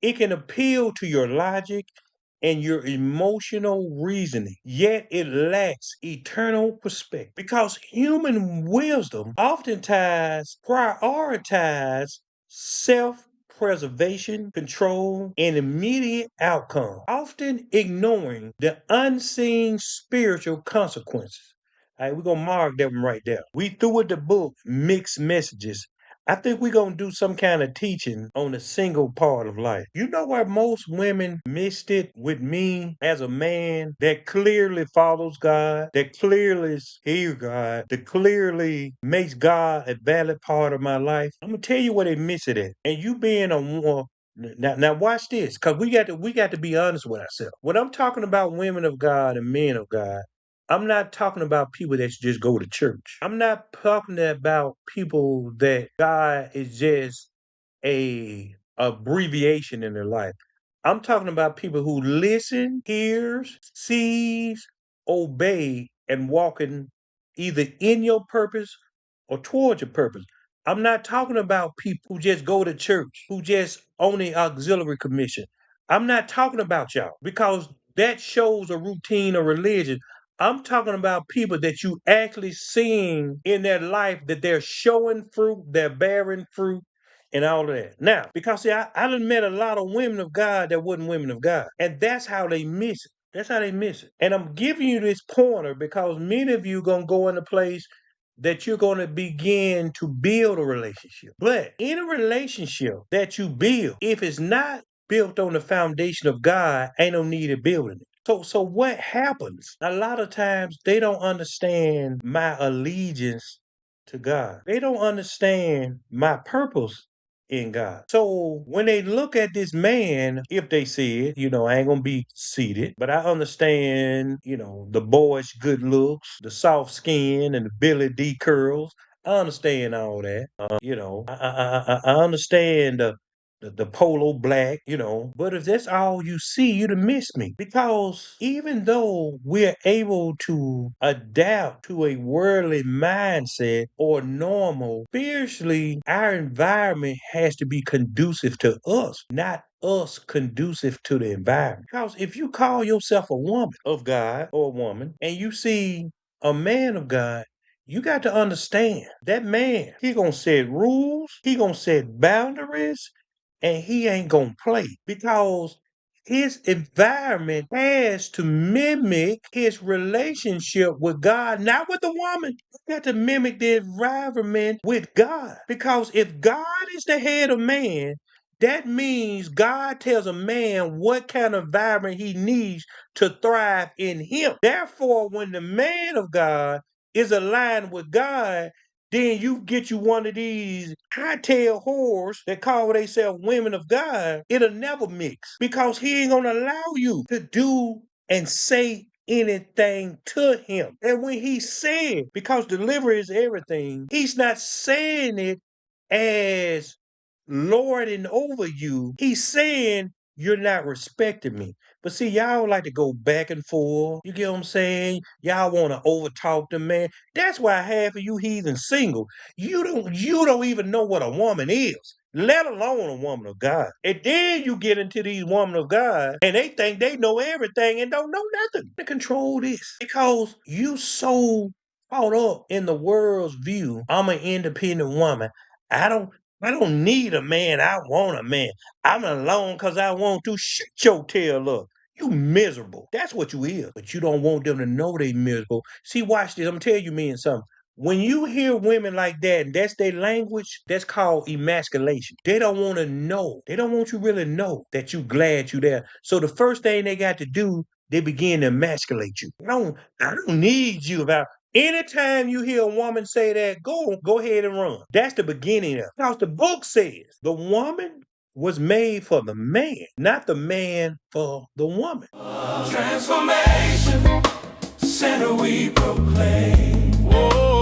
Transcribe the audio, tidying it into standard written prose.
It can appeal to your logic and your emotional reasoning, yet it lacks eternal perspective because human wisdom oftentimes prioritize self-preservation, control, and immediate outcome, often ignoring the unseen spiritual consequences. All right, we're gonna mark that one right there. We through with the book Mixed Messages. I think we're gonna do some kind of teaching on the single part of life. You know where most women missed it with me as a man that clearly follows God, that clearly hears God, that clearly makes God a valid part of my life. I'm gonna tell you where they miss it at. And you being a now watch this, because we got to be honest with ourselves. When I'm talking about women of God and men of God, I'm not talking about people that just go to church. I'm not talking about people that God is just a abbreviation in their life. I'm talking about people who listen, hears, sees, obey, and walking either in your purpose or towards your purpose. I'm not talking about people who just go to church, who just on the auxiliary commission. I'm not talking about y'all because that shows a routine of religion. I'm talking about people that you actually seeing in their life that they're showing fruit, they're bearing fruit, and all of that. Now, because see, I done met a lot of women of God that wasn't women of God. And that's how they miss it. That's how they miss it. And I'm giving you this pointer because many of you gonna go in a place that you're gonna begin to build a relationship. But in a relationship that you build, if it's not built on the foundation of God, ain't no need of building it. So what happens? A lot of times they don't understand my allegiance to God. They don't understand my purpose in God. So when they look at this man, if they see it, I ain't gonna be seated, but I understand, the boyish good looks, the soft skin, and the Billy D curls. I understand all that. I understand the polo black, but if that's all you see, you'd have missed me. Because even though we're able to adapt to a worldly mindset or normal, spiritually, our environment has to be conducive to us, not us conducive to the environment. Because if you call yourself a woman of God or a woman and you see a man of God, you got to understand that man, he gonna set rules, he gonna set boundaries, and he ain't gonna play because his environment has to mimic his relationship with God, not with the woman. You got to mimic the environment with God. Because if God is the head of man, that means God tells a man what kind of environment he needs to thrive in him. Therefore, when the man of God is aligned with God, then you get you one of these hightail whores that call themselves women of God. It'll never mix because he ain't gonna allow you to do and say anything to him. And when he said, because delivery is everything, he's not saying it as lording over you. He's saying you're not respecting me. But see, y'all like to go back and forth. You get what I'm saying? Y'all want to overtalk the man. That's why half of you heathens single. You don't even know what a woman is, let alone a woman of God. And then you get into these women of God and they think they know everything and don't know nothing. To control this because you so caught up in the world's view. I'm an independent woman. I don't I don't need a man. I want a man. I'm alone because I want to. Shut your tail up. You miserable. That's what you is. But you don't want them to know they miserable. See, watch this. I'm gonna tell you men something. When you hear women like that, and that's their language, that's called emasculation. They don't want to know. They don't want you really know that you glad you there. So the first thing they got to do, they begin to emasculate you. I don't need you about anytime you hear a woman say that, go ahead and run. That's the beginning of it. Because the book says the woman was made for the man, not the man for the woman. Transformation, center we proclaim. Whoa.